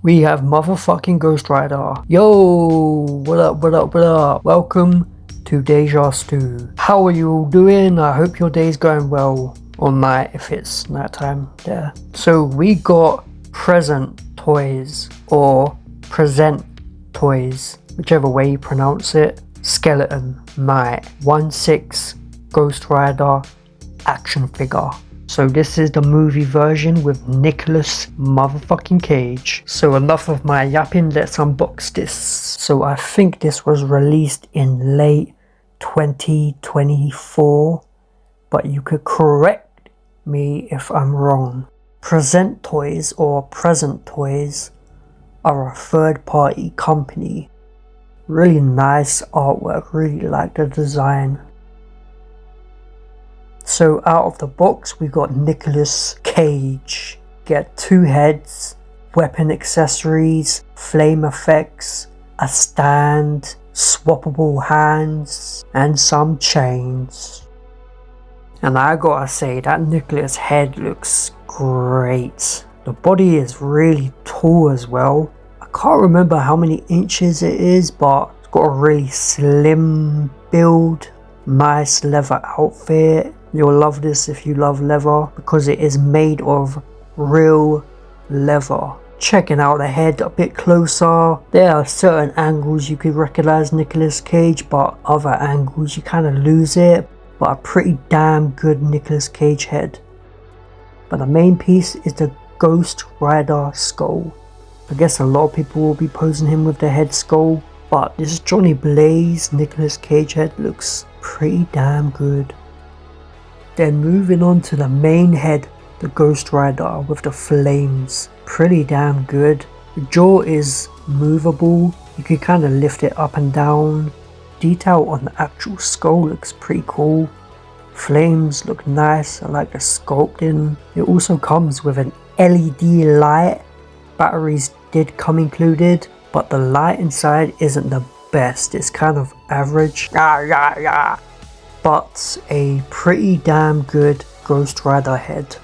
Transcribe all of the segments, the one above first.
We have motherfucking Ghost Rider. Yo, what up, what up, what up? Welcome to Deja Stew. How are you all doing? I hope your day's going well. Or night if it's nighttime there. So we got present toys or present toys, whichever way you pronounce it. Skeleton Knight 1/6 Ghost Rider action figure. So this is the movie version with Nicolas motherfucking Cage. So enough of my yapping, let's unbox this. So I think this was released in late 2024, but you could correct me if I'm wrong. Present Toys or Present Toys are a third-party company. Really nice artwork, really like the design. So out of the box we got Nicolas Cage. Get 2 heads, weapon accessories, flame effects, a stand, swappable hands, and some chains. And I gotta say, that Nicolas head looks great. The body is really tall as well. I can't remember how many inches it is, but it's got a really slim build. Nice leather outfit. You'll love this if you love leather because it is made of real leather. Checking out the head a bit closer, there are certain angles you could recognize Nicolas Cage, but other angles you kind of lose it. But a pretty damn good Nicolas Cage head. But the main piece is the Ghost Rider skull. I guess a lot of people will be posing him with the head skull, but this Johnny Blaze Nicolas Cage head looks pretty damn good. Then moving on to the main head, the Ghost Rider with the flames. Pretty damn good. The jaw is movable, you can kind of lift it up and down. Detail on the actual skull looks pretty cool. Flames look nice, I like the sculpting. It also comes with an LED light. Batteries did come included, but the light inside isn't the best, it's kind of average. But a pretty damn good Ghost Rider head.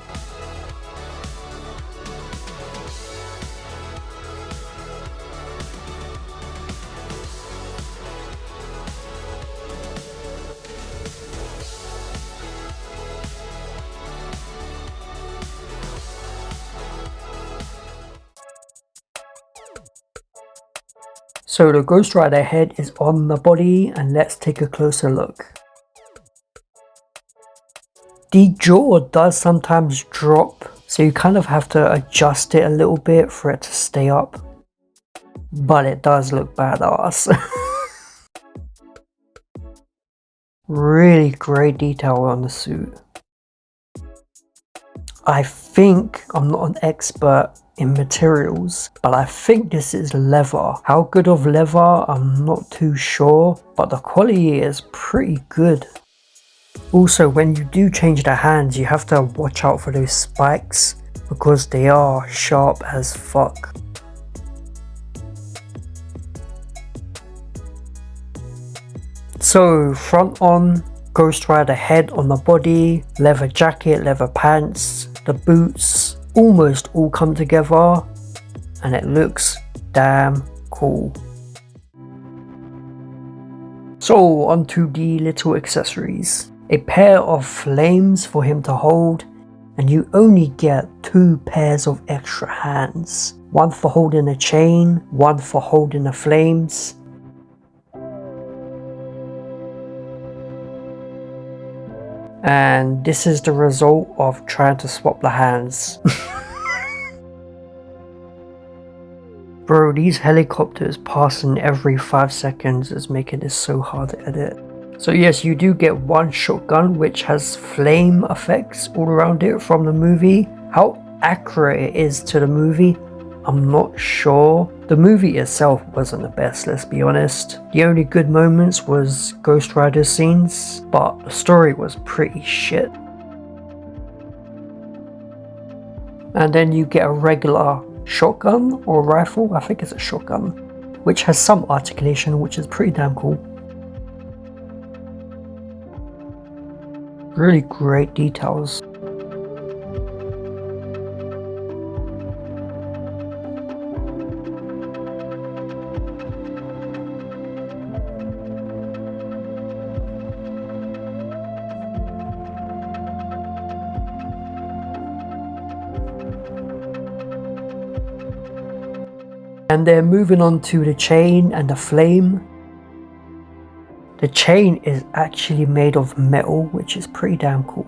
So the Ghost Rider head is on the body, and let's take a closer look. The jaw does sometimes drop, so you kind of have to adjust it a little bit for it to stay up. But it does look badass. Really great detail on the suit. I think, I'm not an expert in materials, but I think this is leather. How good of leather, I'm not too sure, but the quality is pretty good. Also, when you do change the hands, you have to watch out for those spikes because they are sharp as fuck. So front on, Ghost Rider head on the body, leather jacket, leather pants, the boots almost all come together and it looks damn cool. So onto the little accessories. A pair of flames for him to hold, and you only get 2 pairs of extra hands. One for holding a chain, one for holding the flames. And this is the result of trying to swap the hands. Bro, these helicopters passing every 5 seconds is making this so hard to edit. So yes, you do get one shotgun which has flame effects all around it from the movie. How accurate it is to the movie, I'm not sure. The movie itself wasn't the best, let's be honest. The only good moments was Ghost Rider scenes, but the story was pretty shit. And then you get a regular shotgun or rifle, I think it's a shotgun, which has some articulation, which is pretty damn cool. Really great details. And then moving on to the chain and the flame. The chain is actually made of metal, which is pretty damn cool.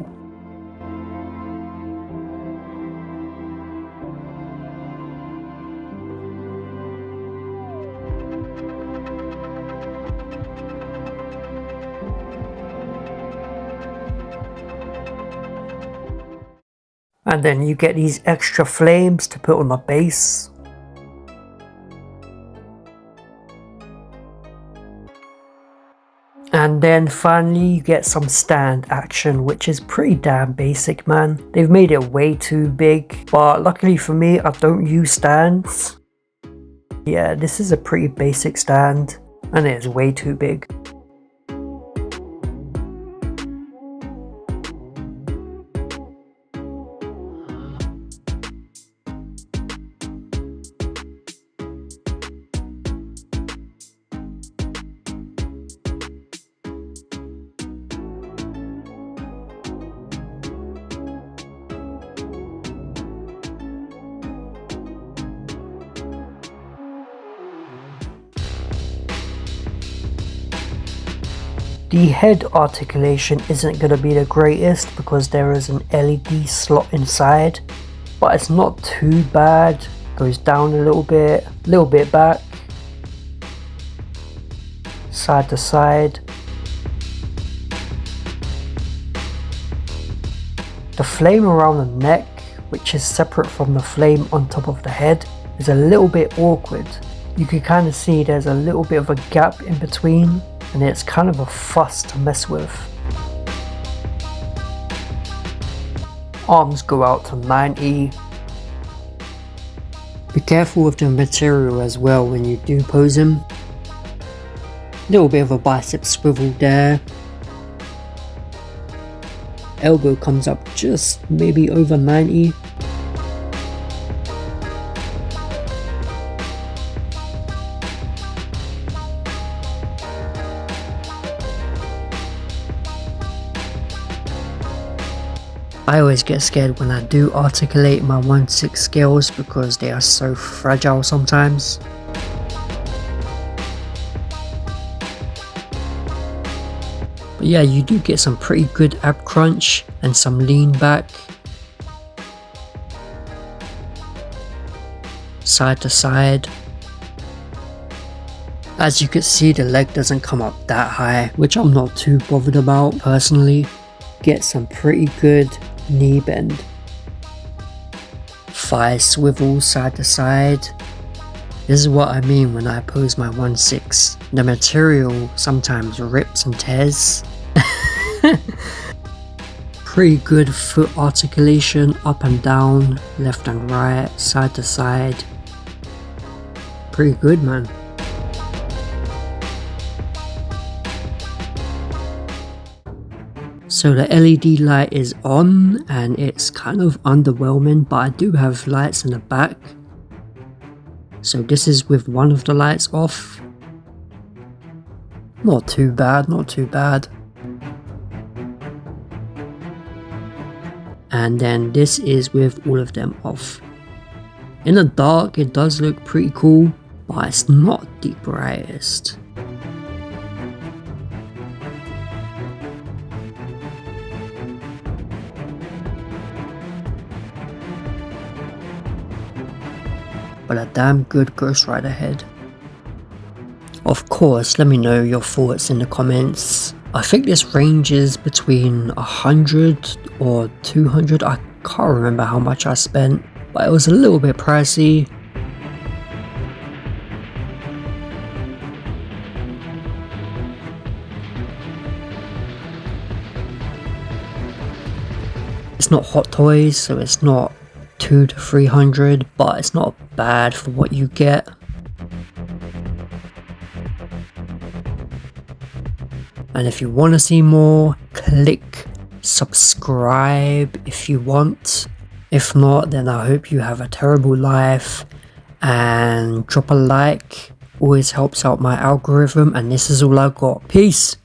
And then you get these extra flames to put on the base. And then finally you get some stand action, which is pretty damn basic, man. They've made it way too big, but luckily for me, I don't use stands. Yeah, this is a pretty basic stand, and it is way too big. The head articulation isn't going to be the greatest because there is an LED slot inside, but it's not too bad. Goes down a little bit back, side to side. The flame around the neck, which is separate from the flame on top of the head, is a little bit awkward. You can kind of see there's a little bit of a gap in between, and it's kind of a fuss to mess with. Arms go out to 90. Be careful with the material as well when you do pose him. Little bit of a bicep swivel there. Elbow comes up just maybe over 90. I always get scared when I do articulate my 1/6 scales because they are so fragile sometimes. But yeah, you do get some pretty good ab crunch and some lean back. Side to side. As you can see, the leg doesn't come up that high, which I'm not too bothered about personally. Get some pretty good knee bend. Thigh swivel side to side. This is what I mean when I pose my 1/6. The material sometimes rips and tears. Pretty good foot articulation, up and down, left and right, side to side. Pretty good, man. So the LED light is on and it's kind of underwhelming, but I do have lights in the back. So this is with one of the lights off. Not too bad, not too bad. And then this is with all of them off. In the dark it does look pretty cool, but it's not the brightest. But a damn good Ghost Rider head. Of course, let me know your thoughts in the comments. I think this ranges between 100 or 200, I can't remember how much I spent, but it was a little bit pricey. It's not Hot Toys, so it's not 200 to 300, but it's not bad for what you get. And if you want to see more, click subscribe if you want. If not, then I hope you have a terrible life, and drop a like, always helps out my algorithm, and this is all I got. Peace.